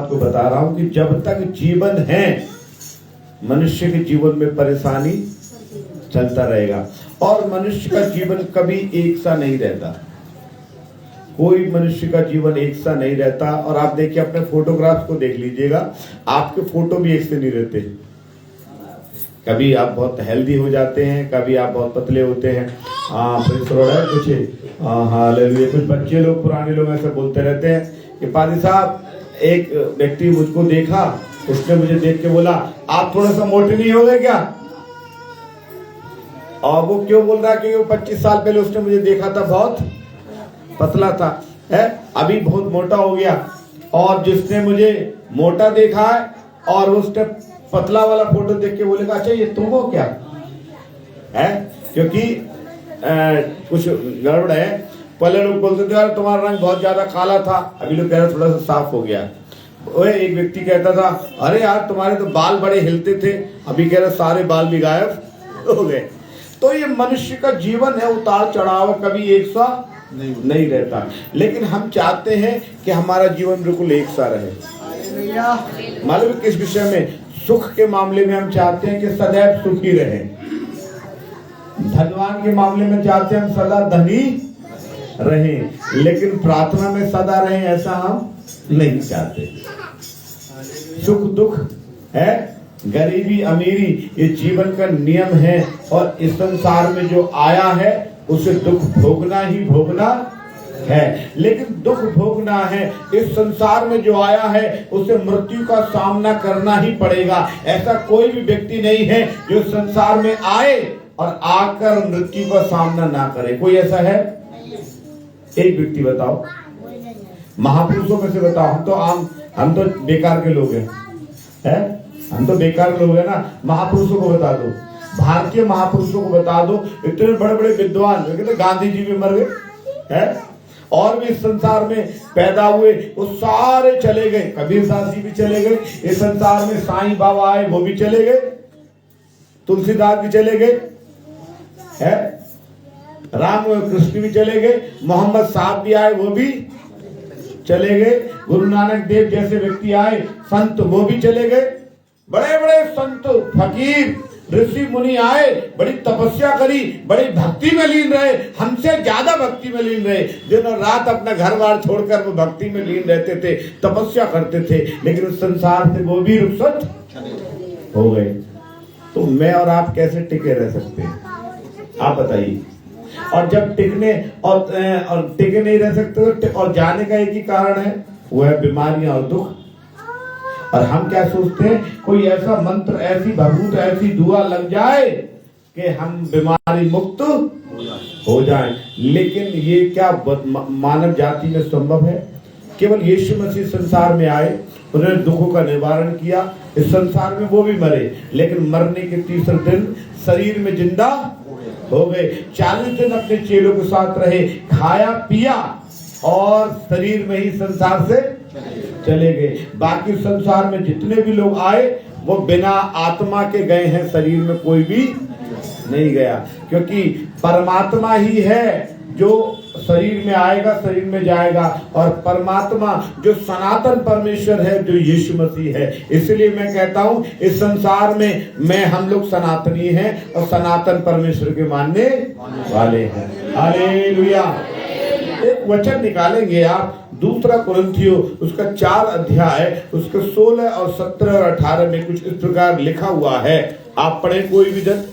आपको बता रहा हूं कि जब तक जीवन है मनुष्य के जीवन में परेशानी चलता रहेगा। और मनुष्य का जीवन कभी एक सा नहीं रहता, कोई मनुष्य का जीवन एक सा नहीं रहता। और आप देखिए अपने फोटोग्राफ्स को देख लीजिएगा, आपके फोटो भी एक से नहीं रहते। कभी आप बहुत हेल्दी हो जाते हैं, कभी आप बहुत पतले होते हैं। कुछ हालेलुया, कुछ बच्चे लोग पुराने लोग ऐसे बोलते रहते हैं कि पादी साहब, एक व्यक्ति मुझको देखा, उसने मुझे देख के बोला आप थोड़ा सा मोटे नहीं हो गए क्या? और वो क्यों बोल रहा है? क्योंकि वो 25 साल पहले उसने मुझे देखा था बहुत पतला था, है अभी बहुत मोटा हो गया। और जिसने मुझे मोटा देखा है और उसने पतला वाला फोटो देख के बोलेगा अच्छा ये तुम हो क्या है? क्योंकि कुछ गड़बड़ है। पहले लोग बोलते थे यार तुम्हारा रंग बहुत ज्यादा काला था, अभी लोग कह रहे थोड़ा सा साफ हो गया। एक व्यक्ति कहता था अरे यार तुम्हारे तो बाल बड़े हिलते थे, अभी कह रहे सारे बाल भी गायब हो गए। तो ये मनुष्य का जीवन है, उतार चढ़ाव कभी एक सा नहीं रहता। लेकिन हम चाहते हैं कि हमारा जीवन बिल्कुल एक सा रहे। मालूम किस विषय में? सुख के मामले में हम चाहते हैं कि सदैव सुखी रहे। धनवान के मामले में चाहते हैं हम सदा धनी रहें, लेकिन प्रार्थना में सदा रहें ऐसा हम नहीं चाहते। सुख दुख है, गरीबी अमीरी, ये जीवन का नियम है। और इस संसार में जो आया है उसे दुख भोगना ही भोगना है। लेकिन दुख भोगना है, इस संसार में जो आया है उसे मृत्यु का सामना करना ही पड़ेगा। ऐसा कोई भी व्यक्ति नहीं है जो संसार में आए और आकर मृत्यु का सामना ना करे। कोई ऐसा है? एक व्यक्ति बताओ, महापुरुषों में से बताओ। हम तो बेकार के लोग हैं, हम तो बेकार लोग हैं ना। महापुरुषों को बता दो, भारतीय महापुरुषों को बता दो, इतने बड़े बड़े विद्वान, गांधी जी भी मर गए हैं, और भी इस संसार में पैदा हुए वो सारे चले गए। कबीरदास जी भी चले गए इस संसार में, साईं बाबा आए वो भी चले गए, तुलसीदास भी चले गए है, राम कृष्ण भी चले गए, मोहम्मद साहब भी आए वो भी चले गए, गुरु नानक देव जैसे व्यक्ति आए, संत वो भी चले गए। बड़े बड़े संत फकीर ऋषि मुनि आए, बड़ी तपस्या करी, बड़ी भक्ति में लीन रहे, हमसे ज्यादा भक्ति में लीन रहे। दिन और रात अपना घर बार छोड़कर वो भक्ति में लीन रहते थे, तपस्या करते थे, लेकिन उस संसार से वो भी रुखसत हो गए। तो मैं और आप कैसे टिके रह सकते हैं? आप बताइए। और जब टिकने और टिके नहीं रह सकते तो और जाने का एक ही कारण है, वो है बीमारियां और दुख। और हम क्या सोचते हैं, कोई ऐसा मंत्र, ऐसी भभूत, ऐसी दुआ लग जाए कि हम बीमारी मुक्त हो जाएं। लेकिन ये क्या मानव जाति में संभव है? केवल यीशु मसीह संसार में आए, उन्होंने दुखों का निवारण किया, इस संसार में वो भी मरे, लेकिन मरने के तीसरे दिन शरीर में जिंदा हो गए। 40 दिन अपने चेलों के साथ रहे, खाया पिया और शरीर में ही संसार से चले गए। बाकी संसार में जितने भी लोग आए वो बिना आत्मा के गए हैं, शरीर में कोई भी नहीं गया। क्योंकि परमात्मा ही है जो शरीर में आएगा, शरीर में जाएगा, और परमात्मा जो सनातन परमेश्वर है, जो यीशु मसीह है। इसलिए मैं कहता हूं इस संसार में हम लोग सनातनी हैं और सनातन परमेश्वर के मानने वाले हैं। हालेलुया। एक वचन निकालेंगे आप, दूसरा कुरिन्थियों उसका 4 अध्याय, उसके 16 और 17 और 18 में कुछ इस प्रकार लिखा हुआ है। आप पढ़े कोई भी जन।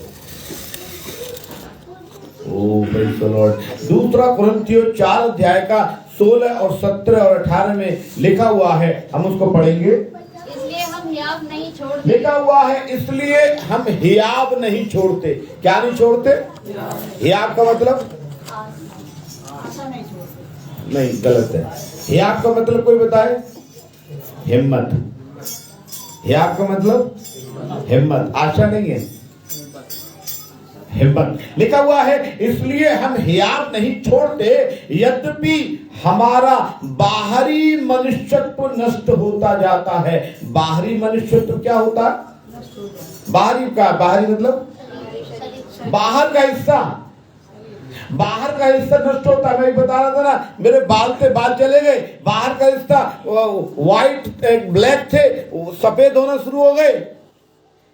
दूसरा कुरिन्थियों 4 अध्याय का 16 और 17 और 18 में लिखा हुआ है, हम उसको पढ़ेंगे। इसलिए हम हियाव नहीं छोड़ते। लिखा हुआ है इसलिए हम हियाव नहीं छोड़ते। क्या नहीं छोड़ते? हियाव का मतलब नहीं, गलत है। हियाव का मतलब कोई बताए? हिम्मत। हियाव का मतलब हिम्मत, आशा नहीं है, हिम्मत। लिखा हुआ है इसलिए हम हियाव नहीं छोड़ते, यद्यपि हमारा बाहरी मनुष्यत्व नष्ट होता जाता है। बाहरी मनुष्यत्व क्या होता है? बाहरी का, बाहरी मतलब बाहर का हिस्सा। बाहर का हिस्सा नष्ट होता है। मैं बता रहा था ना, मेरे बाल थे, बाल चले गए, बाहर का हिस्सा व्हाइट ब्लैक थे, सफेद होना शुरू हो गए।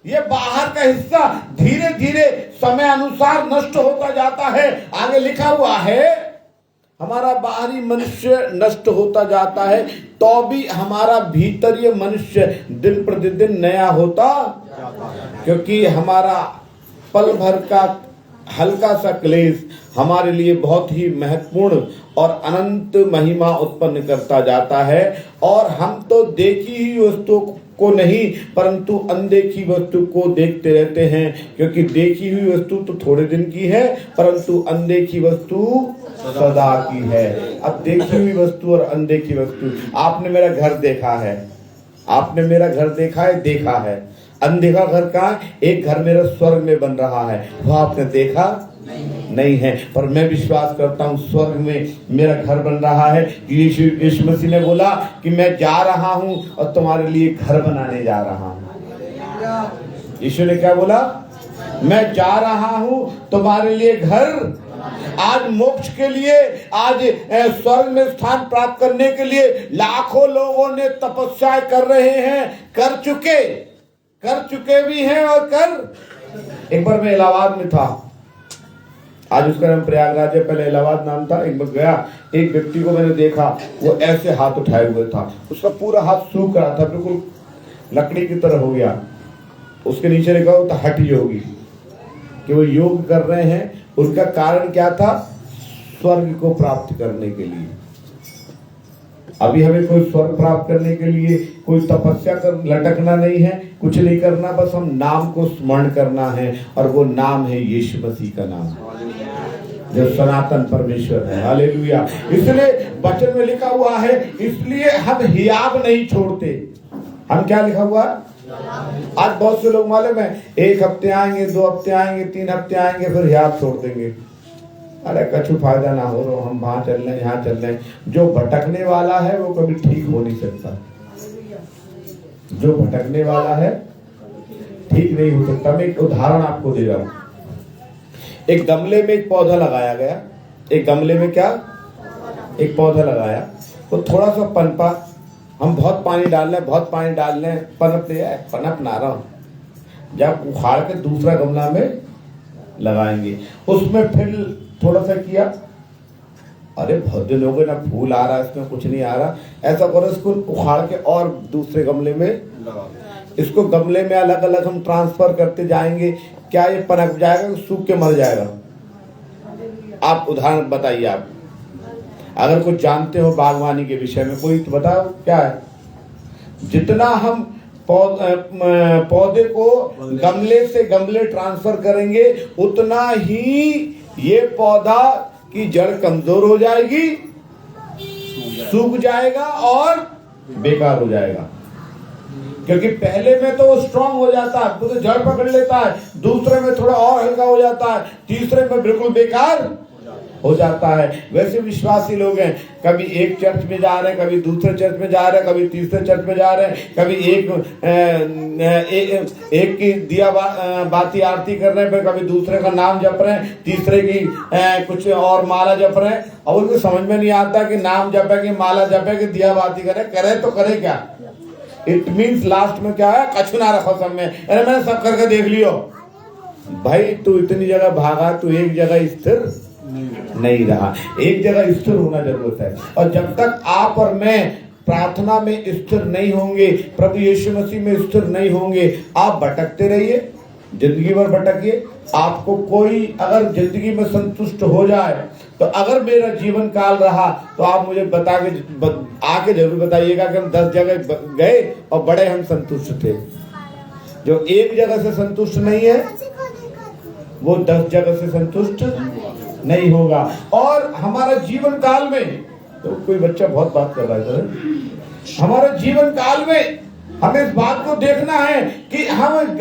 ये बाहर का हिस्सा धीरे धीरे समय अनुसार नष्ट होता जाता है। आगे लिखा हुआ है हमारा बाहरी मनुष्य नष्ट होता जाता है, तो भी हमारा भीतरीय मनुष्य दिन प्रतिदिन नया होता, क्योंकि हमारा पल भर का हल्का सा क्लेश हमारे लिए बहुत ही महत्वपूर्ण और अनंत महिमा उत्पन्न करता जाता है। और हम तो देखी ही वस्तु को नहीं परंतु अनदेखी वस्तु को देखते रहते हैं, क्योंकि देखी हुई वस्तु तो थोड़े दिन की है परंतु अनदेखी वस्तु सदा की है। अब देखी हुई वस्तु और अनदेखी वस्तु, आपने मेरा घर देखा है, आपने मेरा घर देखा है, देखा है। अनदेखा घर कहाँ है? एक घर मेरा स्वर्ग में बन रहा है, वो आपने देखा नहीं है, पर मैं विश्वास करता हूँ स्वर्ग में मेरा घर बन रहा है। यीशु मसीह ने बोला कि मैं जा रहा हूँ और तुम्हारे लिए घर बनाने जा रहा हूँ। यीशु ने क्या बोला? मैं जा रहा हूँ तुम्हारे लिए घर। आज मोक्ष के लिए, आज स्वर्ग में स्थान प्राप्त करने के लिए लाखों लोगों ने तपस्या कर रहे हैं, कर चुके भी हैं और कर। एक बार मैं इलाहाबाद में था, आज उसका नाम प्रयागराज है, पहले इलाहाबाद नाम था। एक बार गया, एक व्यक्ति को मैंने देखा, वो ऐसे हाथ उठाए हुए था, उसका पूरा हाथ सूख रहा था, बिल्कुल लकड़ी की तरह हो गया। उसके नीचे लिखा हुआ था हठ योगी, कि वो योग कर रहे हैं। उनका कारण क्या था? स्वर्ग को प्राप्त करने के लिए। अभी हमें कोई स्वर्ग प्राप्त करने के लिए कोई तपस्या कर लटकना नहीं है, कुछ नहीं करना, बस हम नाम को स्मरण करना है, और वो नाम है यीशु मसीह का नाम, जो सनातन परमेश्वर है। हालेलुया। इसलिए वचन में लिखा हुआ है, इसलिए हम हियाव नहीं छोड़ते। हम क्या लिखा हुआ है? आज बहुत से लोग मालूम है, 1 हफ्ते आएंगे, 2 हफ्ते आएंगे, 3 हफ्ते आएंगे, फिर हियाव छोड़ देंगे। अरे कछु फायदा ना हो रहा, हम वहां चल रहे हैं, यहाँ चल रहे हैं। जो भटकने वाला है वो कभी ठीक हो नहीं सकता। जो भटकने वाला है ठीक नहीं हो सकता। मैं एक उदाहरण आपको दे रहा हूं। एक गमले में एक पौधा लगाया गया। एक गमले में क्या? एक पौधा लगाया, तो थोड़ा सा पनपा, हम बहुत पानी डाल रहे, बहुत पानी डाल रहे, पनप ना रहा हूं। जब उखाड़ के दूसरा गमला में लगाएंगे, उसमें फिर थोड़ा सा किया, अरे बहुत दिन हो गए ना, फूल आ रहा है, इसमें कुछ नहीं आ रहा। ऐसा करो, इसको उखाड़ के और दूसरे गमले में लगा, इसको गमले में अलग अलग हम ट्रांसफर करते जाएंगे। क्या ये पनप जाएगा, सूख के मर जाएगा? आप उदाहरण बताइए। आप अगर कुछ जानते हो बागवानी के विषय में, कोई तो बताओ क्या है। जितना हम पौधे को गमले से गमले ट्रांसफर करेंगे, उतना ही ये पौधा की जड़ कमजोर हो जाएगी, सूख जाएगा और बेकार हो जाएगा। क्योंकि पहले में तो वो स्ट्रांग हो जाता है, तो जड़ पकड़ लेता है, दूसरे में थोड़ा और हल्का हो जाता है, तीसरे में बिल्कुल बेकार हो जाता है। वैसे विश्वासी लोग हैं, कभी एक चर्च में जा रहे हैं, कभी दूसरे चर्च में जा रहे हैं, कभी तीसरे चर्च में जा रहे हैं, कभी एक की दिया बाती आरती कर रहे हैं, फिर कभी दूसरे का नाम जप रहे हैं, तीसरे की कुछ और माला जप रहे हैं, और उनको समझ में नहीं आता कि नाम जपे कि माला जपे कि दिया बाती करे तो करे क्या। इट मीन्स लास्ट में क्या है? कछु ना रखो सब में, अरे मैंने सब करके देख लियो। भाई तू इतनी जगह भागा, तू एक जगह स्थिर नहीं रहा। एक जगह स्थिर होना जरूरत है। और जब तक आप और मैं प्रार्थना में स्थिर नहीं होंगे, प्रभु यीशु मसीह में स्थिर नहीं होंगे, आप भटकते रहिए, जिंदगी भर भटकिए। आपको कोई अगर जिंदगी में संतुष्ट हो जाए, तो अगर मेरा जीवन काल रहा तो आप मुझे बता के आके जरूर बताइएगा कि हम 10 जगह गए और बड़े हम संतुष्ट थे। जो एक जगह से संतुष्ट नहीं है वो 10 जगह से संतुष्ट नहीं होगा। और हमारा जीवन काल में, तो कोई बच्चा बहुत बात कर रहा है सर, हमारे जीवन काल में हमें इस बात को देखना है कि हम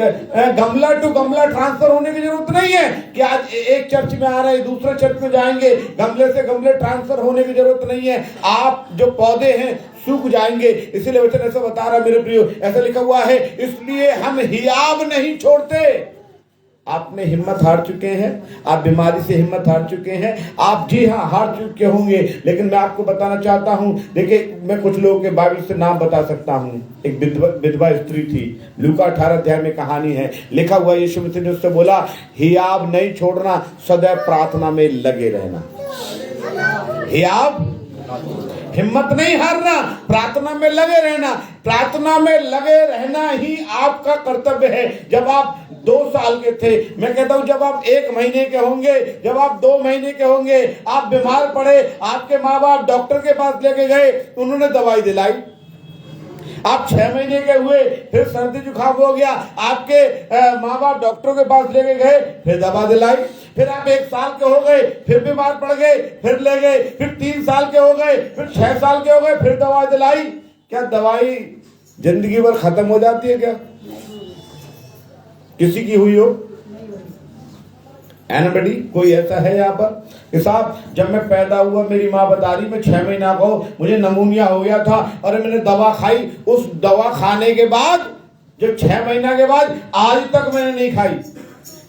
गमला टू गमला ट्रांसफर होने की जरूरत नहीं है कि आज एक चर्च में आ रहे हैं दूसरे चर्च में जाएंगे, गमले से गमले ट्रांसफर होने की जरूरत नहीं है। आप जो पौधे हैं सूख जाएंगे, इसीलिए वचन ऐसा बता रहा है मेरे प्रियो, ऐसा लिखा हुआ है, इसलिए हम हियाव नहीं छोड़ते। आपने हिम्मत हार चुके हैं, आप बीमारी से हिम्मत हार चुके हैं, आप जी हाँ हार चुके होंगे। लेकिन मैं आपको बताना चाहता हूं, देखिए मैं कुछ लोगों के बाइबल से नाम बता सकता हूं। एक विधवा स्त्री थी, लूका 18 अध्याय में कहानी है, लिखा हुआ यीशु मसीह ने उससे बोला, हियाब नहीं छोड़ना, सदैव प्रार्थना में लगे रहना। हियाब, हिम्मत नहीं हारना, प्रार्थना में लगे रहना। प्रार्थना में लगे रहना ही आपका कर्तव्य है। जब आप 2 साल के थे, मैं कहता हूं जब आप 1 महीने के होंगे, जब आप 2 महीने के होंगे, आप बीमार पड़े, आपके माँ बाप डॉक्टर के पास लेके गए, उन्होंने दवाई दिलाई। आप 6 महीने के हुए, फिर सर्दी जुकाम हो गया, आपके माँ बाप डॉक्टर के पास लेके गए, फिर दवा दिलाई। फिर आप 1 साल के हो गए, फिर बीमार पड़ गए, फिर ले गए। फिर 3 साल के हो गए, फिर 6 साल के हो गए, फिर दवा दिलाई। क्या दवाई जिंदगी भर खत्म हो जाती है क्या? किसी की हुई हो? एनबडी? कोई ऐसा है यहाँ पर कि साहब जब मैं पैदा हुआ, मेरी माँ बता रही, मैं 6 महीना का हूं, मुझे नमूनिया हो गया था और मैंने दवा खाई, उस दवा खाने के बाद, जो 6 महीना के बाद, आज तक मैंने नहीं खाई।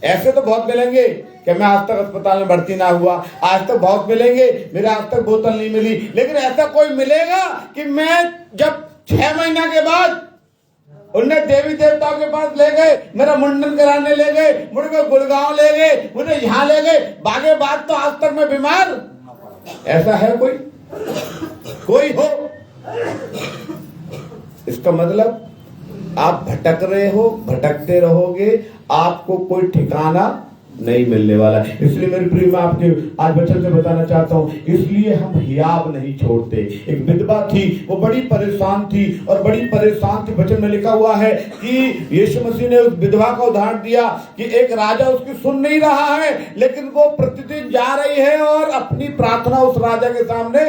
ऐसे तो बहुत मिलेंगे कि मैं आज तक अस्पताल में भर्ती ना हुआ, आज तक बहुत मिलेंगे, मेरे आज तक बोतल नहीं मिली। लेकिन ऐसा कोई मिलेगा कि मैं जब 6 महीना के बाद उन्हें देवी देवताओं के पास ले गए, मेरा मुंडन कराने ले गए, मुझे गुड़गांव ले गए, मुझे यहाँ ले गए, बागे बाद तो आज तक मैं बीमार? ऐसा है कोई? कोई हो? इसका मतलब आप भटक रहे हो, भटकते रहोगे, आपको कोई ठिकाना नहीं मिलने वाला है। इसलिए मेरे प्रिय मैं आपके आज वचन से बताना चाहता हूं, इसलिए हम हियाब नहीं छोड़ते। एक विधवा थी, वो बड़ी परेशान थी और बड़ी परेशान थी। वचन में लिखा हुआ है कि यीशु मसीह ने उस विधवा का उदाहरण दिया कि एक राजा उसकी सुन नहीं रहा है, लेकिन वो प्रतिदिन जा रही है और अपनी प्रार्थना उस राजा के सामने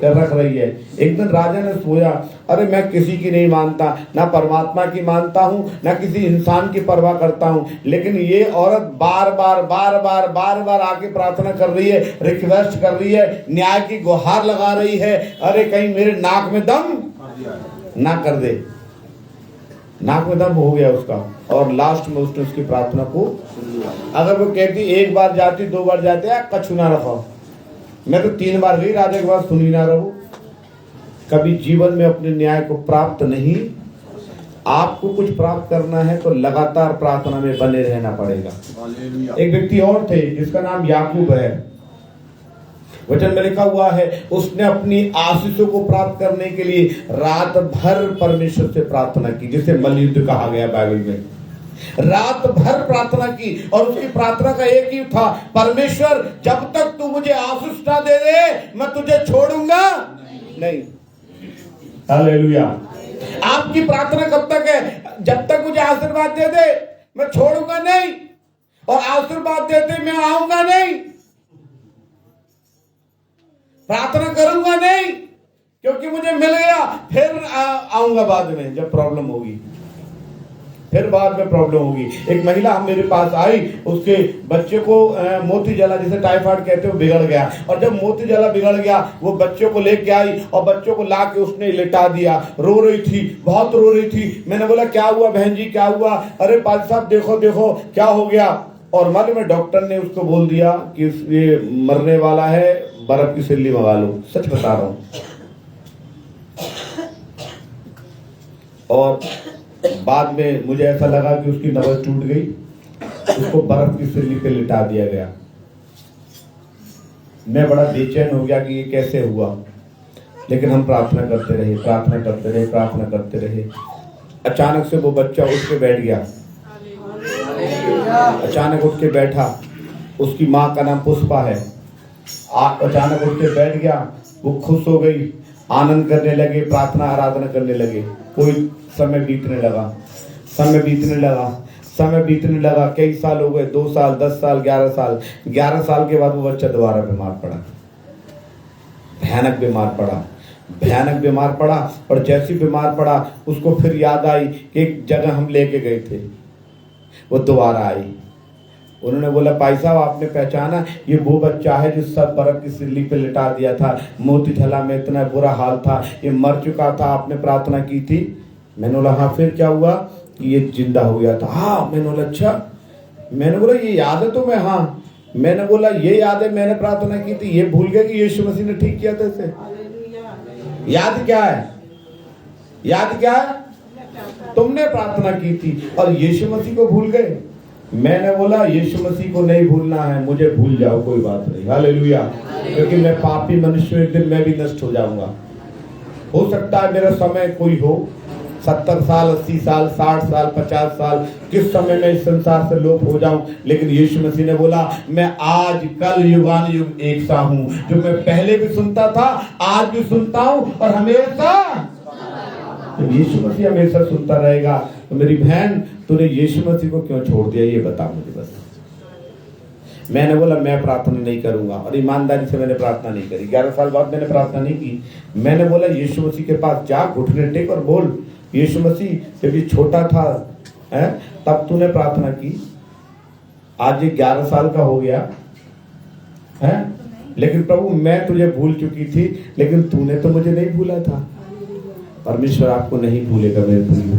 रख रही है। एक दिन राजा ने सोया, अरे मैं किसी की नहीं मानता, ना परमात्मा की मानता हूं, ना किसी इंसान की परवाह करता हूं, लेकिन ये औरत बार बार आके प्रार्थना कर रही है, रिक्वेस्ट कर रही है, न्याय की गुहार लगा रही है, अरे कहीं मेरे नाक में दम ना कर दे। नाक में दम हो गया उसका, और लास्ट में उसने उसकी प्रार्थना को, अगर वो कहती 1 बार जाती, 2 बार जाते, कछु ना रखो, मैं तो 3 बार गई, राजा के पास सुनी ना रहूं। कभी जीवन में अपने न्याय को प्राप्त नहीं, आपको कुछ प्राप्त करना है तो लगातार प्रार्थना में बने रहना पड़ेगा। एक व्यक्ति और थे जिसका नाम याकूब है, वचन में लिखा हुआ है, उसने अपनी आशीषों को प्राप्त करने के लिए रात भर परमेश्वर से प्रार्थना की, जिसे मलयुद्ध कहा गया बाइबल में। रात भर प्रार्थना की और उसकी प्रार्थना का एक ही था, परमेश्वर जब तक तू मुझे आशीष ना दे दे, मैं तुझे छोड़ूंगा नहीं। हालेलुया। आपकी प्रार्थना कब तक है? जब तक मुझे आशीर्वाद दे दे, मैं छोड़ूंगा नहीं, और आशीर्वाद देते मैं आऊंगा नहीं, प्रार्थना करूंगा नहीं, क्योंकि मुझे मिल गया, फिर आऊंगा बाद में जब प्रॉब्लम होगी, फिर बाद में प्रॉब्लम होगी। एक महिला हम मेरे पास आई, उसके बच्चे को मोती जला, जिसे टाइफाइड कहते हो, बिगड़ गया, और जब मोती जला बिगड़ गया, वो बच्चों को लेके आई और बच्चों को ला के उसने लिटा दिया। रो रही थी, बहुत रो रही थी। मैंने बोला क्या हुआ बहन जी, क्या हुआ? अरे पाल साहब देखो देखो क्या हो गया। और मालूम में डॉक्टर ने उसको बोल दिया कि ये मरने वाला है, बर्फ की सिल्ली मंगा लो। सच बता रहा हूँ। और बाद में मुझे ऐसा लगा कि उसकी नब्ज टूट गई, उसको बर्फ की सिल्ली पे लिटा दिया गया। मैं बड़ा बेचैन हो गया कि ये कैसे हुआ, लेकिन हम प्रार्थना करते रहे, प्रार्थना करते रहे, प्रार्थना करते रहे। अचानक से वो बच्चा उठ के बैठ गया, अचानक उठ के बैठा। उसकी माँ का नाम पुष्पा है। अचानक उठ के बैठ गया, वो खुश हो गई, आनंद करने लगे, प्रार्थना आराधना करने लगे। कोई समय बीतने लगा, समय बीतने लगा, समय बीतने लगा। कई साल हो गए, 2 साल, 10 साल, 11 साल। 11 साल के बाद वो बच्चा दोबारा बीमार पड़ा, भयानक बीमार पड़ा, भयानक बीमार पड़ा। और जैसी बीमार पड़ा, उसको फिर याद आई कि एक जगह हम लेके गए थे। वो दोबारा आई। उन्होंने बोला भाई साहब आपने पहचाना, ये वो बच्चा है जो सब बर्फ की सिल्ली पे लिटा दिया था, मोती झला में इतना बुरा हाल था, ये मर चुका था, आपने प्रार्थना की थी। मैंने बोला हाँ, फिर क्या हुआ? कि ये जिंदा हो गया था। हाँ, मैंने बोला अच्छा, मैंने बोला ये याद है तुम्हें? हाँ। मैंने बोला ये याद है, मैंने प्रार्थना की थी, ये भूल गए कि यीशु मसीह ने ठीक किया था इसे? याद क्या है? याद क्या है? तुमने प्रार्थना की थी और यीशु मसीह को भूल गए। मैंने बोला यीशु मसीह को नहीं भूलना है, मुझे भूल जाओ, कोई बात नहीं। हालेलुया। क्योंकि मैं पापी मनुष्य हूं, एक दिन मैं भी नष्ट हो जाऊंगा। हो सकता है मेरा समय कोई हो, 70 साल, 80 साल, 60 साल, 50 साल, किस समय में इस संसार से लोप हो जाऊं, लेकिन यीशु मसीह ने बोला मैं आज कल युगान युग एक सा हूं। जो मैं पहले भी सुनता था, आज भी सुनता हूं और हमेशा। तो यीशु मसीह हमेशा सुनता रहेगा। तो मेरी बहन, तूने यीशु मसीह को क्यों छोड़ दिया, ये बता मुझे बस। मैंने बोला मैं प्रार्थना नहीं करूंगा, और ईमानदारी से मैंने प्रार्थना नहीं करी। 11 साल बाद मैंने प्रार्थना नहीं की। मैंने बोला यीशु मसीह के पास जा, घुटने टेक और बोल, यीशु मसीह जब ये छोटा था है तब तूने प्रार्थना की, आज ये 11 साल का हो गया है, लेकिन प्रभु मैं तुझे भूल चुकी थी, लेकिन तूने तो मुझे नहीं भूला था। परमेश्वर आपको नहीं भूलेगा मेरे प्रियो,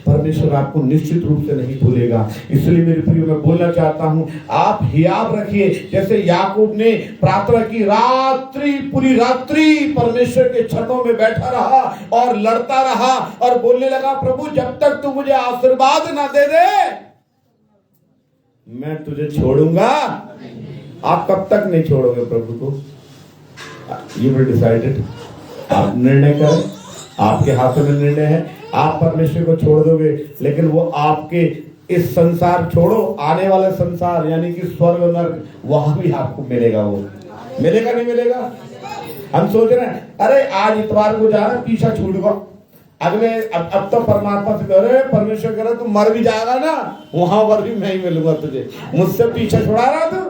परमेश्वर आपको निश्चित रूप से नहीं भूलेगा। इसलिए मेरे प्रियो मैं बोलना चाहता हूं, आप हियाब रखिए जैसे याकूब ने प्रार्थना की, रात्रि पूरी रात्रि परमेश्वर के छतों में बैठा रहा और लड़ता रहा और बोलने लगा, प्रभु जब तक तू मुझे आशीर्वाद ना दे दे मैं तुझे छोड़ूंगा। आप कब तक नहीं छोड़ोगे प्रभु को? You will decided. आप निर्णय करें, आपके हाथों में निर्णय है। आप परमेश्वर को छोड़ दोगे, लेकिन वो आपके इस संसार छोड़ो, आने वाला संसार यानी कि स्वर्ग नरक, वहां भी आपको मिलेगा। वो मिलेगा नहीं मिलेगा? हम सोच रहे हैं अरे आज इतवार को जा रहे हैं, पीछा छूट गया, अगले अब तो परमात्मा से कह रहे, परमेश्वर कह रहा तू मर भी जाएगा ना, वहां पर भी मैं ही मिलूंगा तुझे, मुझसे पीछा छुड़ा रहा तू।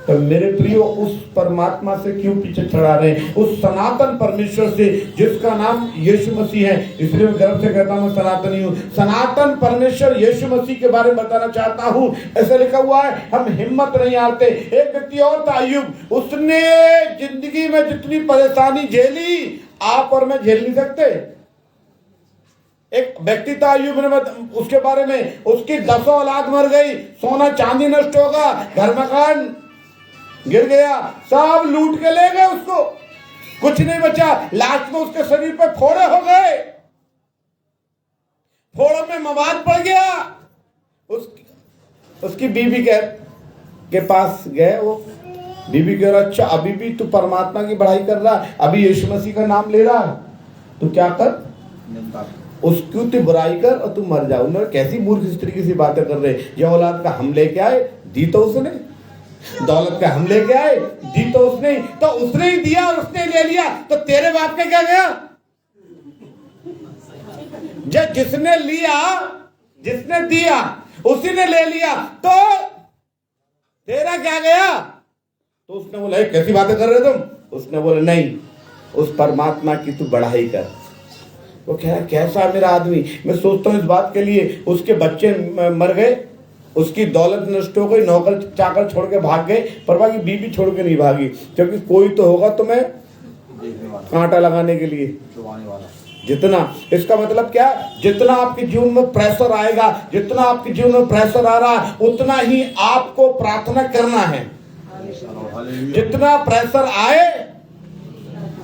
तो मेरे प्रियो उस परमात्मा से क्यों पीछे छुड़ा रहे हैं? उस सनातन परमेश्वर से जिसका नाम यीशु मसीह है। इसलिए मैं गर्व से कहता हूं सनातनी हूं। सनातन परमेश्वर यीशु मसीह के बारे में बताना चाहता हूं। ऐसे लिखा हुआ है, हम हिम्मत नहीं हारते। एक व्यक्ति और था अय्यूब, उसने जिंदगी में जितनी परेशानी झेली आप और मैं झेल नहीं सकते। एक व्यक्ति था अय्यूब ने, उसके बारे में, उसकी 10 औलाद मर गई, सोना चांदी नष्ट होगा, घर मकान गिर गया, सब लूट के ले गए उसको, कुछ नहीं बचा। लास्ट में उसके शरीर पे फोड़े हो गए, फोड़ों में मवाद पड़ गया। उसकी बीबी के पास गए, वो बीबी कह रहा, अच्छा अभी भी तू परमात्मा की बढ़ाई कर रहा, अभी यीशु मसीह का नाम ले रहा, तू क्या कर, उसकी तू बुराई कर और तू मर जा। उन्होंने कैसी मूर्ख इस तरीके से बातें कर रहे। ये औलाद का हम लेके आए, दी तो उसने, दौलत का हम लेके आए, दी तो उसने, तो उसने ही दिया और उसने ले लिया, तो तेरे बाप का क्या गया? जब जिसने लिया, जिसने दिया उसी ने ले लिया, तो तेरा क्या गया? तो उसने बोला कैसी बातें कर रहे तुम? उसने बोला नहीं, उस परमात्मा की तू बढ़ाई कर। वो कह रहा कैसा मेरा आदमी? मैं सोचता हूँ इस बात के लिए, उसके बच्चे मर गए, उसकी दौलत नष्ट हो गई, नौकर चाकर छोड़ के भाग गए, पर बाकी बीबी छोड़ के नहीं भागी, क्योंकि कोई तो होगा तुम्हें कांटा लगाने के लिए। जितना, इसका मतलब क्या? जितना आपके जीवन में प्रेशर आएगा, जितना आपके जीवन में प्रेशर आ रहा है, उतना ही आपको प्रार्थना करना है। जितना प्रेशर आए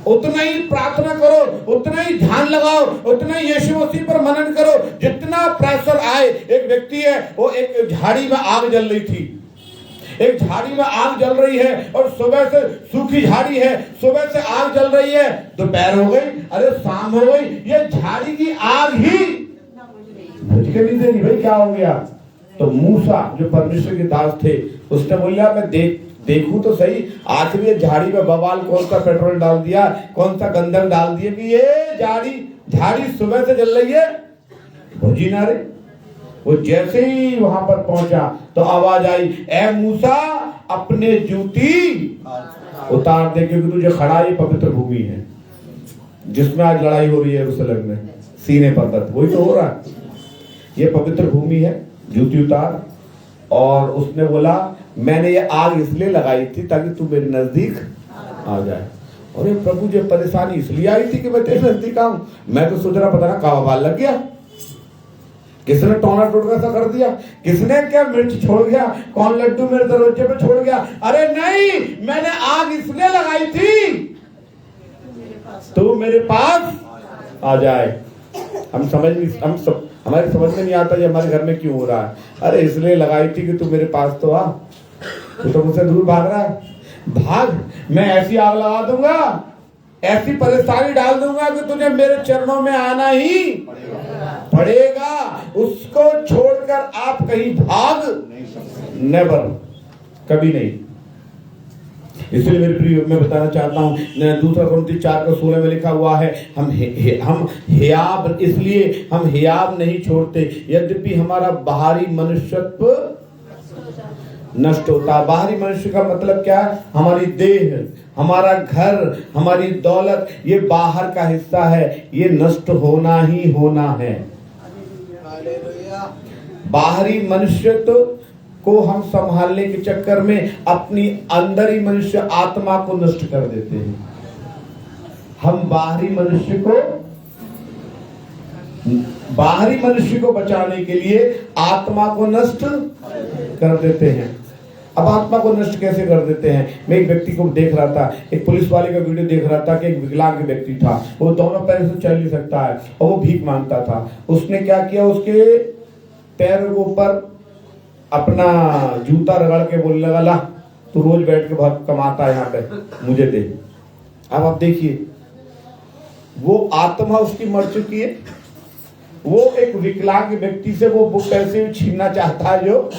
उतना ही प्रार्थना करो, उतना ही ध्यान लगाओ, उतना ही यीशु मसीह पर मनन करो। जितना प्रेशर आए, एक व्यक्ति है, वो एक झाड़ी में आग जल रही थी, एक झाड़ी में आग जल रही है और सुबह से सूखी झाड़ी है, सुबह से आग जल रही है, दोपहर हो गई, अरे शाम हो गई, ये झाड़ी की आग ही बुझ के नहीं दे रही। भाई क्या हो गया? तो मूसा जो परमेश्वर के दास थे, उसने बोला मैं देखूं तो सही, आखिर ये झाड़ी में बवाल कौन सा पेट्रोल डाल दिया, कौन सा गंधक डाल दिया कि ये झाड़ी सुबह से जल रही है, भुजी ना रे। वो जैसे ही वहां पर पहुंचा तो आवाज आई, ए मूसा अपने जूती उतार दे, क्योंकि तुझे खड़ा ये पवित्र भूमि है जिसमें आज लड़ाई हो रही है यरूशलेम में, सीने पर दर्द, वही तो हो रहा है। ये पवित्र भूमि है, जूती उतार। और उसने बोला मैंने ये आग इसलिए लगाई थी ताकि तू मेरे नजदीक आ जाए। और ये प्रभु जो परेशानी इसलिए आई थी कि मैं तेरे नजदीक आऊं, मैं तो सोच रहा पता ना कहाँ बाल लग गया, किसने टोना टोटका सा कर दिया? किसने क्या मिर्च छोड़ गया? कौन लड्डू मेरे दरवाजे पे छोड़ गया? अरे नहीं, मैंने आग इसलिए लगाई थी तो मेरे पास आ जाए। हम हमारी समझ में नहीं आता ये हमारे घर में क्यों हो रहा है। अरे इसलिए लगाई थी कि तू मेरे पास तो आ, तू तो मुझसे दूर भाग रहा है। भाग, मैं ऐसी आग लगा दूंगा, ऐसी परेशानी डाल दूंगा कि तुझे मेरे चरणों में आना ही पड़ेगा। उसको छोड़कर आप कहीं भाग नेवर, कभी नहीं। इसलिए मेरे प्रिय, मैं बताना चाहता हूँ, दूसरा कुरिन्थी 4:16 में लिखा हुआ है, हम हियाब, इसलिए हम हियाब नहीं छोड़ते, यद्यपि हमारा बाहरी मनुष्यत्व नष्ट होता। बाहरी मनुष्य का मतलब क्या है? हमारी देह, हमारा घर, हमारी दौलत, ये बाहर का हिस्सा है, ये नष्ट होना ही होना है। बाहरी मनुष्यत्व को हम संभालने के चक्कर में अपनी अंदरी मनुष्य आत्मा को नष्ट कर देते हैं। हम बाहरी मनुष्य को बचाने के लिए आत्मा को नष्ट कर देते हैं। अब आत्मा को नष्ट कैसे कर देते हैं? मैं एक व्यक्ति को देख रहा था, एक पुलिस वाले का वीडियो देख रहा था कि एक विकलांग व्यक्ति था, वो दोनों पैर से चल नहीं सकता है और वो भीख मांगता था। उसने क्या किया, उसके पैर के ऊपर अपना जूता रगड़ के बोलने लगा, ला तू रोज बैठ के बहुत कमाता है यहाँ पे, मुझे दे। अब आप देखिए, वो आत्मा उसकी मर चुकी है। वो एक विकलांग व्यक्ति से वो पैसे छीनना चाहता है जो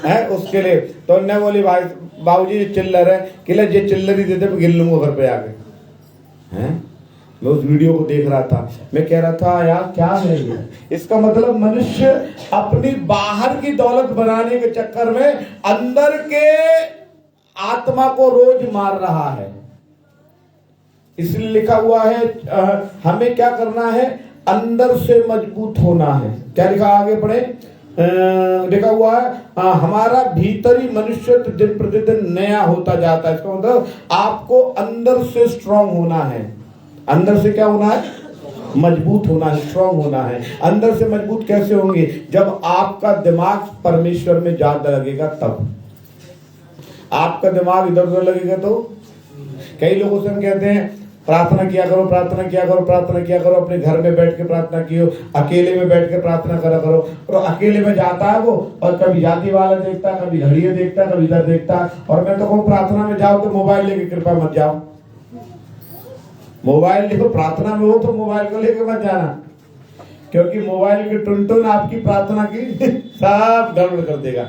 है उसके लिए। तो ने बोली, भाई बाबूजी चिल्लर है, किला ये चिल्लर ही देते, मैं गिन लूंगा घर पे आके। हैं, मैं उस वीडियो को देख रहा था, मैं कह रहा था यार क्या है ये? इसका मतलब मनुष्य अपनी बाहर की दौलत बनाने के चक्कर में अंदर के आत्मा को रोज मार रहा है। इसलिए लिखा हुआ है, हमें क्या करना है? अंदर से मजबूत होना है। क्या लिखा, आगे पढ़े, लिखा हुआ है, हमारा भीतरी मनुष्य दिन प्रतिदिन नया होता जाता है। इसका मतलब आपको अंदर से स्ट्रांग होना है। अंदर से क्या होना है? मजबूत होना है, स्ट्रांग होना है। अंदर से मजबूत कैसे होंगे? जब आपका दिमाग परमेश्वर में ज्यादा लगेगा तब। आपका दिमाग इधर उधर लगेगा तो। कई लोगों से हम कहते हैं प्रार्थना किया करो, प्रार्थना किया करो, प्रार्थना किया करो, अपने घर में बैठ के प्रार्थना कियो, अकेले में बैठ के प्रार्थना करा करो। और अकेले में जाता है वो, और कभी जाति वाला देखता, कभी घड़ियां देखता, कभी इधर देखता। और मैं तो कहूँ प्रार्थना में जाओ तो मोबाइल लेके कृपया मत जाओ। मोबाइल देखो, प्रार्थना में हो तो मोबाइल को लेके मत जाना, क्योंकि मोबाइल की टुनटुन आपकी प्रार्थना की सब गड़बड़ कर देगा,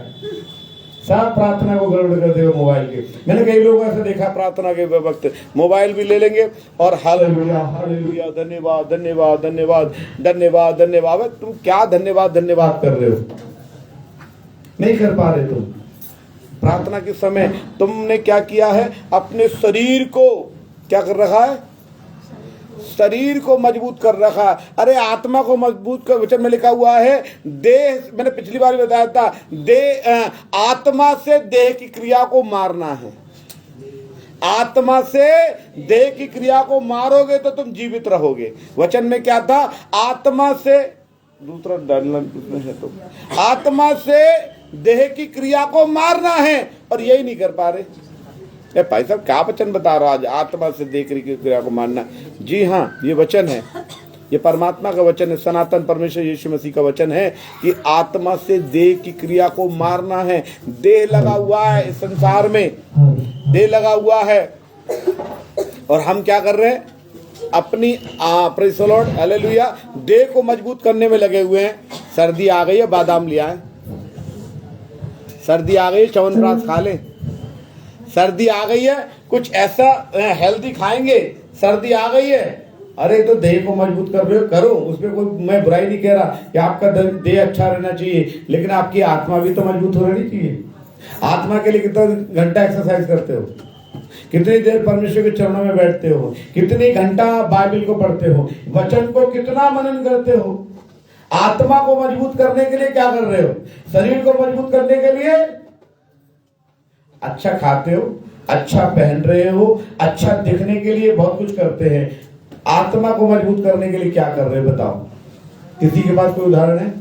सब प्रार्थना को गड़बड़ कर देगा मोबाइल के। मैंने कई लोगों ऐसे देखा, प्रार्थना के वक्त मोबाइल भी ले लेंगे और हालेलुया हालेलुया, धन्यवाद धन्यवाद धन्यवाद धन्यवाद धन्यवाद। तुम क्या धन्यवाद धन्यवाद कर रहे हो? नहीं कर पा रहे तुम। प्रार्थना के समय तुमने क्या किया है? अपने शरीर को क्या कर रखा है? शरीर को मजबूत कर रखा। अरे आत्मा को मजबूत कर, वचन में लिखा हुआ है, देह, मैंने पिछली बार बताया था, आत्मा से देह की क्रिया को मारना है। आत्मा से देह की क्रिया को मारोगे तो तुम जीवित रहोगे। वचन में क्या था? आत्मा से, दूसरा डालना है तो, आत्मा से देह की क्रिया को मारना है, और यही नहीं कर पा रहे। भाई साहब क्या वचन बता रहा आज? आत्मा से देह की क्रिया को मारना। जी हाँ, ये वचन है, ये परमात्मा का वचन है, सनातन परमेश्वर यीशु मसीह का वचन है कि आत्मा से देह की क्रिया को मारना है। देह लगा हुआ है इस संसार में, देह लगा हुआ है, और हम क्या कर रहे हैं? अपनी प्रेज़ द लॉर्ड, हालेलुया, देह को मजबूत करने में लगे हुए हैं। सर्दी आ गई है, बादाम लिया है। सर्दी आ गई है, च्यवनप्राश खा ले। सर्दी आ गई है, कुछ ऐसा हेल्दी खाएंगे। सर्दी आ गई है, अरे तो देह को मजबूत कर रहे हो, करो, उसमें कोई मैं बुराई नहीं कह रहा कि आपका देह अच्छा रहना चाहिए, लेकिन आपकी आत्मा भी तो मजबूत होनी चाहिए। आत्मा के लिए कितना घंटा एक्सरसाइज करते हो? कितनी देर परमेश्वर के चरणों में बैठते हो? कितनी घंटा बाइबल को पढ़ते हो? वचन को कितना मनन करते हो? आत्मा को मजबूत करने के लिए क्या कर रहे हो? शरीर को मजबूत करने के लिए अच्छा खाते हो, अच्छा पहन रहे हो, अच्छा दिखने के लिए बहुत कुछ करते हैं। आत्मा को मजबूत करने के लिए क्या कर रहे हो बताओ? किसी के पास कोई उदाहरण है?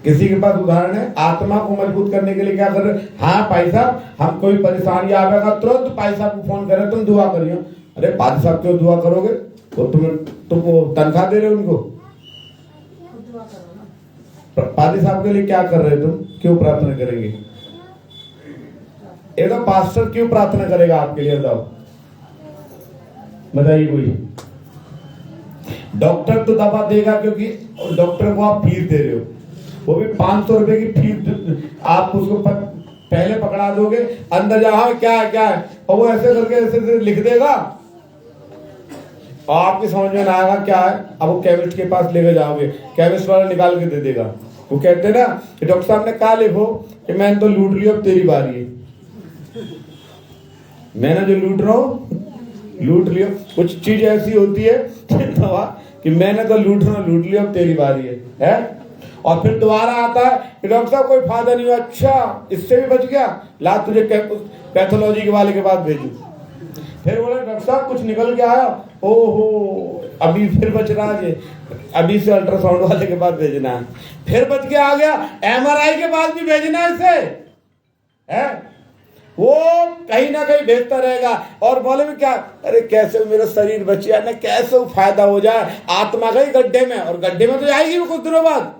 किसी के पास उदाहरण है? आत्मा को मजबूत करने के लिए क्या कर रहे? हाँ भाई साहब, हम कोई परेशानी आवेगा तुरंत भाई साहब को फोन करें, तुम दुआ करियो। अरे पादी साहब क्यों दुआ करोगे? तो तुम वो तनख्वाह दे रहे हो उनको? पादी साहब के लिए क्या कर रहे हो तुम? क्यों प्रार्थना करेंगे? एकदम पास्टर क्यों प्रार्थना करेगा आपके लिए? बताओ, बताइए कोई। डॉक्टर तो दवा देगा क्योंकि डॉक्टर को आप फीस दे रहे हो, वो भी 500 रुपए की फीस। आप उसको पहले पकड़ा दोगे, अंदर जाओ क्या है क्या है, और वो ऐसे करके ऐसे लिख देगा और आपकी समझ में ना आएगा क्या है। अब वो केमिस्ट के पास लेकर जाओगे, केमिस्ट वाला निकाल के दे देगा। वो कहते हैं ना कि डॉक्टर साहब ने कहा लिखो कि मैंने तो लूट लिया, अब तेरी बारी है। मैंने जो लूट रहा हूं लूट लिया। कुछ चीज ऐसी होती है दवा कि मैंने तो लूट लिया, अब तेरी बारी है? और फिर दोबारा आता है कि डॉक्टर साहब कोई फायदा नहीं हुआ। अच्छा, इससे भी बच गया, ला तुझे पैथोलॉजी के वाले के पास भेजू। फिर बोले डॉक्टर साहब कुछ निकल के आया, ओहो अभी फिर बच रहा है, अभी से अल्ट्रासाउंड वाले के पास भेजना है। फिर बच के आ गया, MRI के पास भी भेजना है इसे, है? वो कहीं ना कहीं भेजता रहेगा और बोले भी क्या, अरे कैसे मेरा शरीर बच गया ना, कैसे फायदा हो जाए। आत्मा गई गड्ढे में, और गड्ढे में तो जाएगी वो कुछ दिनों बाद।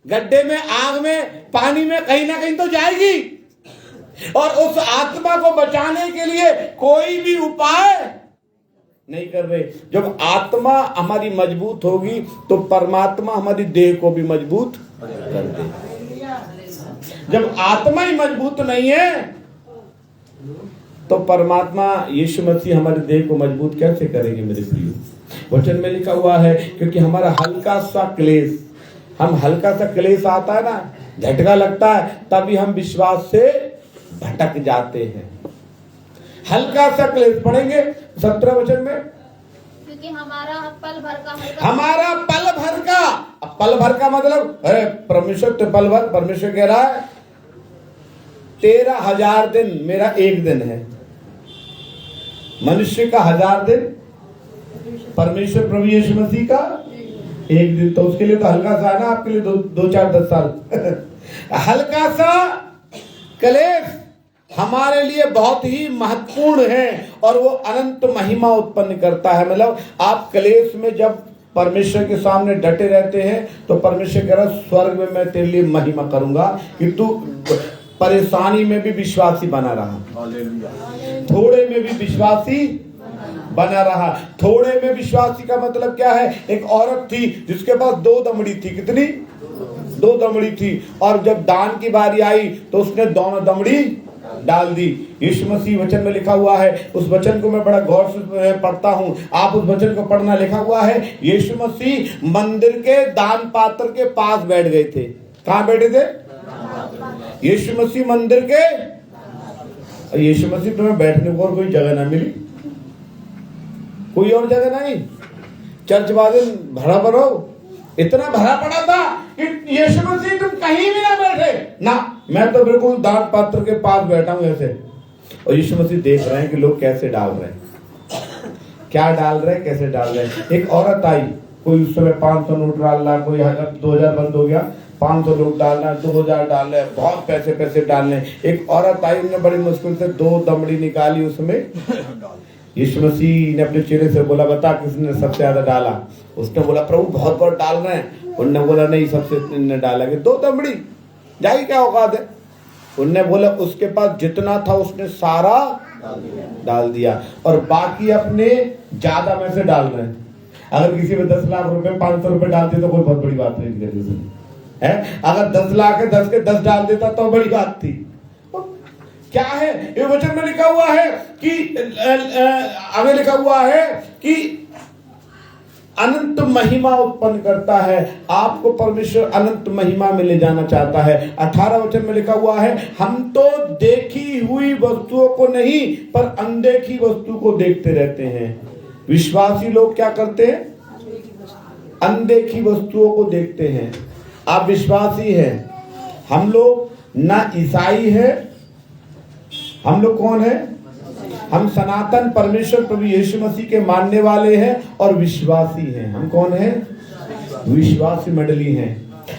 गड्ढे में, आग में, पानी में कहीं ना कहीं तो जाएगी। और उस आत्मा को बचाने के लिए कोई भी उपाय नहीं कर रहे। जब आत्मा हमारी मजबूत होगी तो परमात्मा हमारी देह को भी मजबूत कर दे। जब आत्मा ही मजबूत नहीं है तो परमात्मा यीशु मसीह हमारे देह को मजबूत कैसे करेंगे? मेरे प्रियो, वचन में लिखा हुआ है क्योंकि हमारा हल्का सा क्लेश, हम हल्का सा क्लेश आता है ना, झटका लगता है, तभी हम विश्वास से भटक जाते हैं। हल्का सा क्लेश पढ़ेंगे 17 वचन में, क्योंकि हमारा पल भर का हमारा पल भर का, पल भर का मतलब अरे परमेश्वर तो पल भर, परमेश्वर कह रहा है 13,000 दिन मेरा एक दिन है। मनुष्य का 1000 दिन, परमेश्वर प्रभु यीशु मसीह का एक दिन। तो उसके लिए तो हल्का सा है ना, आपके लिए 2-4-10 साल हल्का सा क्लेश हमारे लिए बहुत ही महत्वपूर्ण है और वो अनंत महिमा उत्पन्न करता है। मतलब आप क्लेश में जब परमेश्वर के सामने डटे रहते हैं तो परमेश्वर कह रहा है स्वर्ग में मैं तेरे लिए महिमा करूंगा कि तू परेशानी में भी विश्वासी बना रहा, थोड़े में भी विश्वासी बना रहा। थोड़े में विश्वासी का मतलब क्या है? एक औरत थी जिसके पास 2 दमड़ी थी। कितनी? 2 दमड़ी थी। और जब दान की बारी आई तो उसने दोनों दमड़ी डाल दी। यीशु मसीह वचन में लिखा हुआ है, उस वचन को मैं बड़ा गौर से पढ़ता हूं, आप उस वचन को पढ़ना। लिखा हुआ है यीशु मसीह मंदिर के दान पात्र के पास बैठ गए थे। कहां बैठे थे? यीशु मसीह मंदिर के। यीशु मसीह तुम्हें बैठने को और कोई जगह ना मिली, कोई और जगह नहीं। चर्च वाले भरा भरो, इतना भरा पड़ा था कि यीशु मसीह तुम कहीं भी ना बैठे ना, मैं तो बिल्कुल दान पात्र के पास बैठा हूं ऐसे। और यीशु मसीह देख रहे हैं कि लोग कैसे डाल रहे हैं, क्या डाल रहे हैं, कैसे डाल रहे हैं। एक औरत आई, कोई उस समय 500 नोट डाल रहा, कोई 2000 बंद हो गया, 500 नोट डालना, 2000 डाल रहे, बहुत पैसे डाल रहे। एक औरत आई, उन्होंने बड़ी मुश्किल से 2 दमड़ी निकाली, उसमें यीशु मसीह ने अपने चेहरे से बोला बता किसने सबसे ज्यादा डाला। उसने बोला प्रभु बहुत बहुत डाल रहे हैं। उन्होंने बोला नहीं, सबसे डाला कि 2 दमड़ी जाएगी, क्या औकात है। उन्होंने बोला उसके पास जितना था उसने सारा डाल दिया और बाकी अपने ज्यादा में से डाल रहे हैं। अगर किसी में 10 लाख रुपए 500 रुपए डालते तो कोई बहुत बड़ी बात नहीं है। अगर 10 लाख है 10 के 10 डाल देता तो बड़ी बात थी। क्या है ये वचन में लिखा हुआ है कि आगे लिखा हुआ है कि अनंत महिमा उत्पन्न करता है। आपको परमेश्वर अनंत महिमा में ले जाना चाहता है। 18 वचन में लिखा हुआ है हम तो देखी हुई वस्तुओं को नहीं पर अनदेखी वस्तु को देखते रहते हैं। विश्वासी लोग क्या करते हैं? अनदेखी वस्तुओं को देखते हैं। आप विश्वासी हैं, हम लोग ना ईसाई है, हम लोग कौन है? हम सनातन परमेश्वर प्रभु यीशु मसीह के मानने वाले हैं और विश्वासी हैं। हम कौन हैं? विश्वासी मंडली हैं।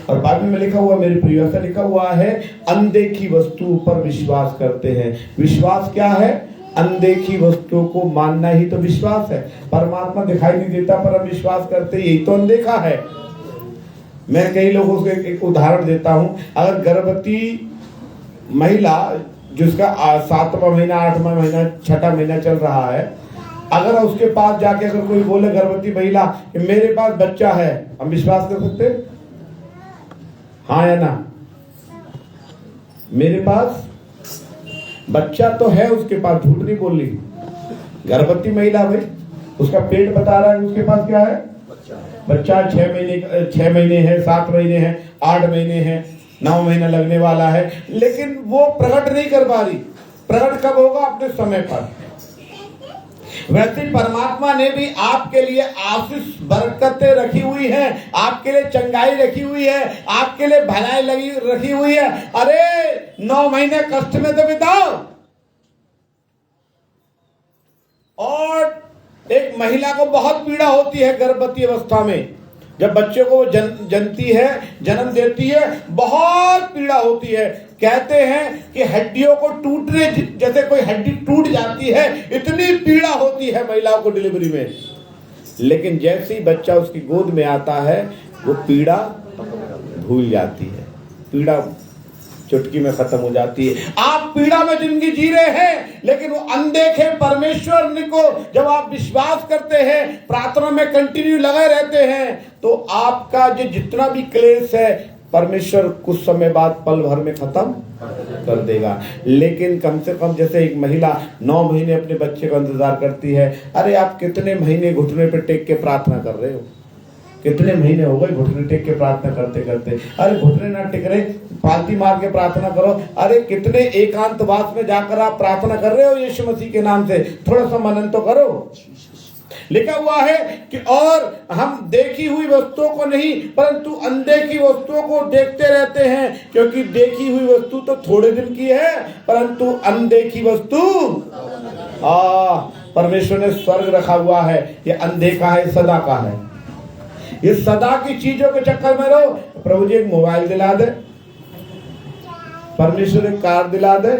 और बाइबल में लिखा हुआ, मेरे प्रिय, ऐसा लिखा हुआ है, अनदेखी वस्तु पर विश्वास करते हैं। विश्वास क्या है? अनदेखी वस्तुओं को मानना ही तो विश्वास है। परमात्मा दिखाई नहीं देता पर हम विश्वास करते, यही तो अनदेखा है। मैं कई लोगों को एक उदाहरण देता हूं। अगर गर्भवती महिला जिसका 7वां महीना, 8वां महीना, 6ठा महीना चल रहा है, अगर उसके पास जाके अगर कोई बोले गर्भवती महिला कि मेरे पास बच्चा है, हम विश्वास कर सकते? हाँ या ना? मेरे पास बच्चा तो है, उसके पास, झूठ नहीं बोल रही। गर्भवती महिला भाई, उसका पेट बता रहा है उसके पास क्या है? बच्चा 6 महीने है, 7 महीने है, 8 महीने है, 9 महीना लगने वाला है, लेकिन वो प्रकट नहीं कर पा रही। प्रकट कब होगा? अपने समय पर। वैसे परमात्मा ने भी आपके लिए आशीष बरकतें रखी हुई हैं, आपके लिए चंगाई रखी हुई है, आपके लिए भलाई रखी हुई है। अरे 9 महीने कष्ट में तो बिताओ। और एक महिला को बहुत पीड़ा होती है गर्भवती अवस्था में, जब बच्चे को जनती है, जन्म देती है, बहुत पीड़ा होती है। कहते हैं कि हड्डियों को टूटने, जैसे कोई हड्डी टूट जाती है, इतनी पीड़ा होती है महिलाओं को डिलीवरी में। लेकिन जैसे ही बच्चा उसकी गोद में आता है, वो पीड़ा भूल जाती है, पीड़ा चुटकी में खत्म हो जाती है। आप पीड़ा में जिंदगी जी रहे हैं, लेकिन वो अनदेखे परमेश्वर को जब आप विश्वास करते हैं, प्रार्थना में कंटिन्यू लगे रहते हैं, तो आपका जो जितना भी क्लेश है, परमेश्वर कुछ समय बाद पल भर में खत्म कर देगा। लेकिन कम से कम जैसे एक महिला 9 महीने अपने बच्चे का इंतजार करती है, अरे आप कितने महीने घुटने पे टेक के प्रार्थना कर रहे हो? कितने महीने हो गए घुटने टेक के प्रार्थना करते करते? अरे घुटने ना टिक रहे, पालती मार के प्रार्थना करो। अरे कितने एकांतवास में जाकर आप प्रार्थना कर रहे हो यीशु मसीह के नाम से, थोड़ा सा मनन तो करो। लिखा हुआ है कि और हम देखी हुई वस्तुओं को नहीं परंतु अनदेखी वस्तुओं को देखते रहते हैं, क्योंकि देखी हुई वस्तु तो थोड़े दिन की है, परंतु अनदेखी वस्तु परमेश्वर ने स्वर्ग रखा हुआ है, ये अनदेखा है, सदा का है। ये सदा की चीजों के चक्कर में रहो। प्रभु जी एक मोबाइल दिला दे, परमेश्वर एक कार दिला दे,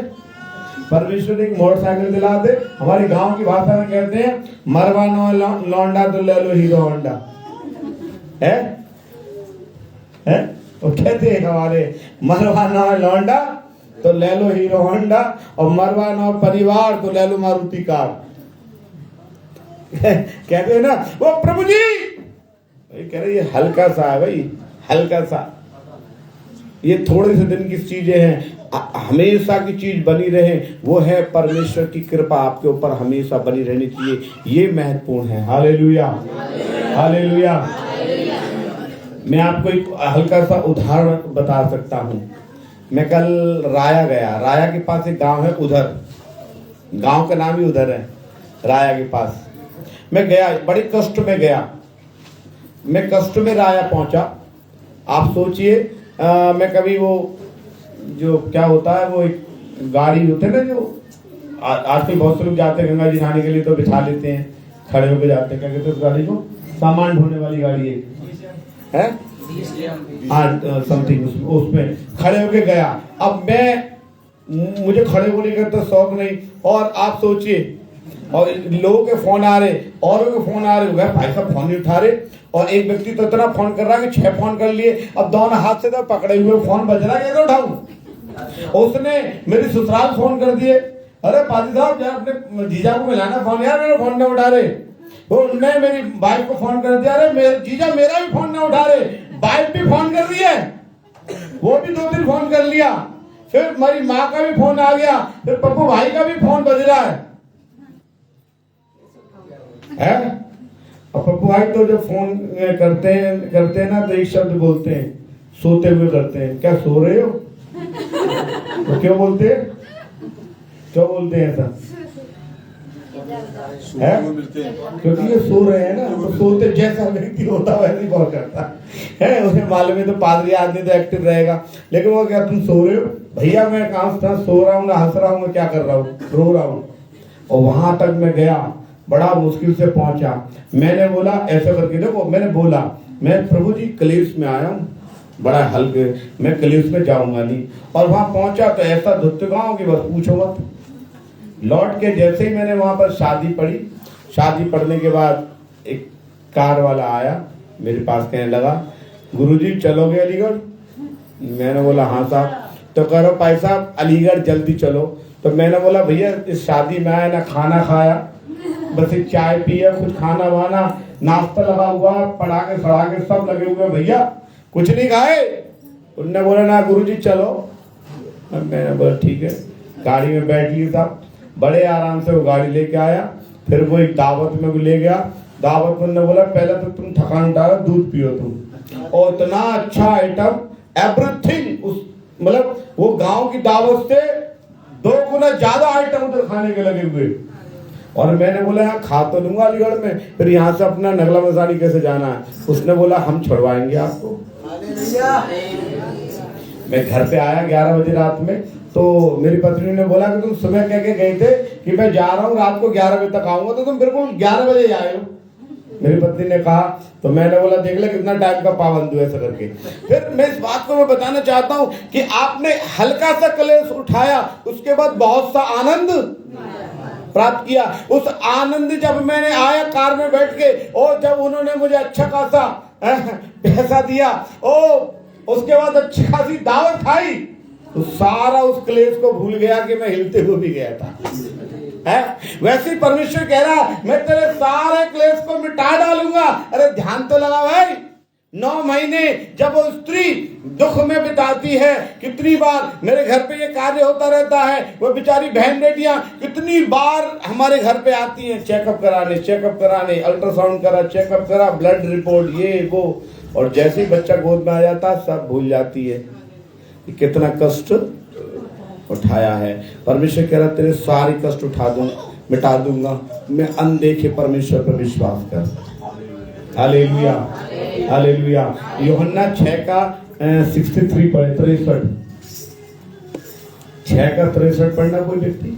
परमेश्वर एक मोटरसाइकिल दिला दे। हमारी गांव की भाषा में कहते हैं, मरवाना लौंडा तो ले लो हीरो होंडा, है? वो कहते हैं हमारे, मरवाना लौंडा तो ले लो हीरो होंडा, और मरवाना परिवार तो ले लो मारुति कार। कहते हैं ना वो प्रभु जी, कह रहे ये हल्का सा है भाई, हल्का सा, ये थोड़े से दिन की चीजें हैं, हमेशा की चीज बनी रहे वो है परमेश्वर की कृपा आपके ऊपर हमेशा बनी रहनी चाहिए, ये महत्वपूर्ण है। Hallelujah, hallelujah. मैं आपको एक हल्का सा उदाहरण बता सकता हूँ। मैं कल राया गया, राया के पास एक गांव है, उधर गांव का नाम ही उधर है, राया के पास। मैं गया, बड़ी कष्ट में गया, मैं कष्ट में राया पहुंचा। आप सोचिए, मैं कभी वो जो क्या होता है, वो एक गाड़ी होते है ना, जो आजकल बहुत से लोग जाते हैं गंगा जी नहाने के लिए, तो बिठा लेते हैं, खड़े होकर जाते हैं, क्या कहते हैं उस गाड़ी को? सामान ढोने वाली गाड़ी है, हाँ समथिंग, उसमें खड़े होके गया। अब मुझे खड़े होने का तो शौक नहीं, और आप सोचिए, और लोगों के फोन आ रहे, औरों के फोन आ रहे, भाई साहब फोन नहीं उठा रहे, और एक व्यक्ति तो इतना फोन कर रहा है कि 6 फोन कर लिए। अब दोनों हाथ से तो पकड़े हुए फोन बज रहा है, कैसे उठाऊं? उसने मेरी ससुराल फोन कर दिए, अरे पाजी साहब यार अपने जीजा को मिलाना फोन, यार मेरा फोन नहीं उठा रहे। उन्होंने मेरी वाइफ को फोन कर दिया, अरे मेरे जीजा मेरा भी फोन नहीं उठा रहे। वाइफ भी फोन कर रही है, वो भी 2-3 फोन कर लिया, फिर मेरी माँ का भी फोन आ गया, फिर पप्पू भाई का भी फोन बज रहा है। और पप्पू भाई तो जब फोन करते हैं ना, तो एक शब्द बोलते हैं, सोते हुए करते हैं। क्या सो रहे हो? तो क्यों बोलते हैं, क्यों बोलते हैं ऐसा? है क्योंकि ये सो रहे हैं ना, तो सोते जैसा व्यक्ति होता है वैसे ही बहुत करता है। उसे मालूम है तो पादरी आदमी तो एक्टिव रहेगा, लेकिन वो क्या तुम सो रहे हो? भैया मैं कहाँ सो रहा हूँ ना, हंस रहा हूँ, मैं क्या कर रहा हूँ, रो रहा हूँ। और वहां तक मैं गया, बड़ा मुश्किल से पहुंचा। मैंने बोला ऐसा करके देखो, मैंने बोला मैं प्रभु जी कलेश में आया हूँ, बड़ा हल्के, मैं कलेश में जाऊंगा नहीं। और वहां पहुंचा तो ऐसा धुत गाँव की बस पूछो मत। लौट के जैसे ही मैंने वहां पर शादी पढ़ी, शादी पढ़ने के बाद एक कार वाला आया मेरे पास, कहने लगा गुरुजी चलोगे अलीगढ़? मैंने बोला हाँ साहब। तो कह रहा भाई साहब अलीगढ़ जल्दी चलो। तो मैंने बोला भैया इस शादी में आया ना खाना खाया, बस एक चाय पिया, कुछ खाना वाना नाश्ता लगा हुआ, पटाखे सड़ाके सब लगे हुए, भैया कुछ नहीं खाए? उनने बोला ना गुरुजी चलो। मैंने बोला ठीक है। गाड़ी में बैठ लिया साहब, बड़े आराम से वो गाड़ी लेके आया। फिर वो एक दावत में भी ले गया। दावत में उन्होंने बोला पहले तो तुम थकान उठाओ, दूध पियो तुम। और इतना अच्छा आइटम, एवरीथिंग, उस मतलब वो गांव की दावत से 2 गुना ज्यादा आइटम उधर खाने के लगे हुए। और मैंने बोला यहाँ खा तो लूंगा अलीगढ़ में, फिर यहाँ से अपना नगला मसानी कैसे जाना है? उसने बोला हम छुड़वाएंगे आपको। मैं घर पे आया 11 बजे रात में, तो मेरी पत्नी ने बोला कि तुम सुबह कह के गए थे कि मैं जा रहा हूँ रात को 11 बजे तक आऊंगा, तो तुम बिल्कुल 11 बजे आए हो। मेरी पत्नी ने कहा, तो मैंने बोला देख ले कितना टाइम का पाबंद हुआ ऐसा करके। फिर मैं इस बात को मैं बताना चाहता हूँ कि आपने हल्का सा क्लेश उठाया, उसके बाद बहुत सा आनंद प्राप्त किया। उस आनंद जब मैंने आया कार में बैठ के, और जब उन्होंने मुझे अच्छा खासा पैसा दिया, उसके बाद अच्छी खासी दावत खाई, तो सारा उस क्लेश को भूल गया कि मैं हिलते हुए भी गया था। वैसे ही परमेश्वर कह रहा मैं तेरे सारे क्लेश को मिटा डालूंगा। अरे ध्यान तो लगा भाई, 9 महीने जब वो स्त्री दुख में बिताती है, कितनी बार मेरे घर पे ये कार्य होता रहता है, वो बेचारी बहन बेटियां कितनी बार हमारे घर पे आती हैं चेकअप कराने, अल्ट्रासाउंड करा, चेकअप करा, ब्लड रिपोर्ट, ये वो, और जैसे ही बच्चा गोद में आ जाता सब भूल जाती है कि कितना कष्ट उठाया है। परमेश्वर कह रहा तेरे सारे कष्ट मिटा दूंगा। मैं अनदेखे परमेश्वर पर विश्वास कर। Hallelujah, hallelujah. यूहन्ना 6 का 63 पढ़े, 63, 6 का 63 पढ़ना कोई व्यक्ति,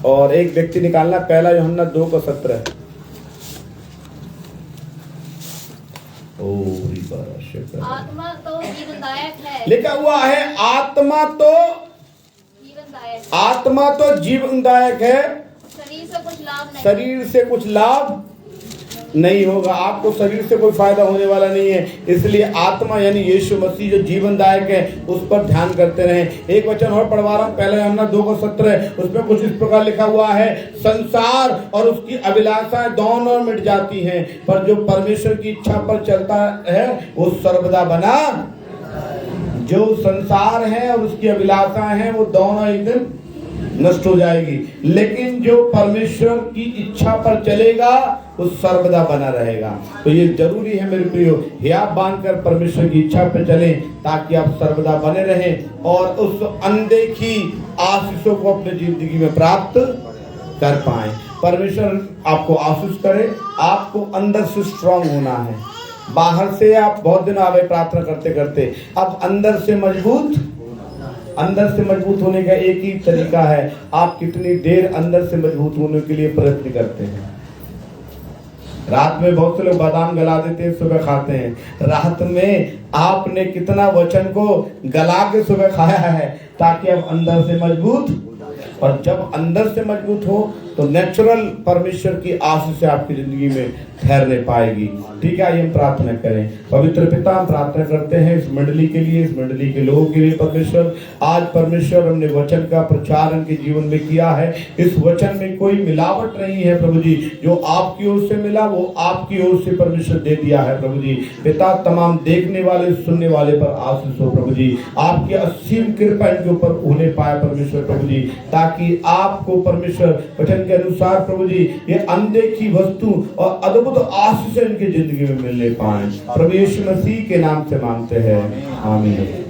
और एक व्यक्ति निकालना पहला यूहन्ना 2 का 17। आत्मा तो जीवनदायक है, लिखा हुआ है आत्मा तो जीवनदायक है, शरीर से कुछ लाभ नहीं होगा। आपको शरीर से कोई फायदा होने वाला नहीं है, इसलिए आत्मा यानी यीशु मसीह जो जीवनदायक है उस पर ध्यान करते रहें। एक वचन और पढ़वा रहा हूँ, पहला यूहन्ना 2 का 17, उसमें कुछ इस प्रकार लिखा हुआ है, संसार और उसकी अभिलाषाएं दोनों मिट जाती हैं, पर जो परमेश्वर की इच्छा पर चलता है वो सर्वदा बना। जो संसार है और उसकी अभिलाषाएं हैं वो दोनों एक दिन नष्ट हो जाएगी, लेकिन जो परमेश्वर की इच्छा पर चलेगा वो सर्वदा बना रहेगा। तो ये जरूरी है मेरे प्रियो, हियाब बांधकर परमेश्वर की इच्छा पर चलें ताकि आप सर्वदा बने रहें और उस अनदेखी आशीषों को अपने जिंदगी में प्राप्त कर पाएं। परमेश्वर आपको आशीष करे। आपको अंदर से स्ट्रांग होना है। बाहर से आप बहुत दिन आवे प्रार्थना करते करते, अब अंदर से मजबूत होने का एक ही तरीका है, आप कितनी देर अंदर से मजबूत होने के लिए प्रयत्न करते हैं। रात में बहुत से लोग बादाम गला देते हैं, सुबह खाते हैं। रात में आपने कितना वचन को गला के सुबह खाया है ताकि आप अंदर से मजबूत, और जब अंदर से मजबूत हो तो नेचुरल परमेश्वर की आशीष से आपकी जिंदगी में ठहरने पाएगी। ठीक है, हम प्रार्थना करें। पवित्र पिता, हम प्रार्थना करते हैं इस मंडली के लिए, इस मंडली के लोगों के लिए। परमेश्वर, आज परमेश्वर हमने वचन का प्रचार इनके जीवन में किया है। इस वचन में कोई मिलावट नहीं है प्रभु जी, जो आपकी ओर से मिला वो आपकी ओर से परमेश्वर दे दिया है प्रभु जी। पिता, तमाम देखने वाले सुनने वाले पर आशीष हो प्रभु जी, आपकी असीम कृपा इनके ऊपर होने पाए परमेश्वर प्रभु जी, ताकि आपको परमेश्वर वचन के अनुसार प्रभु जी ये अनदेखी वस्तु और अद्भुत आशीष इनकी जिंदगी में मिलने पाए। प्रभु यीशु मसीह के नाम से मांगते हैं, आमीन।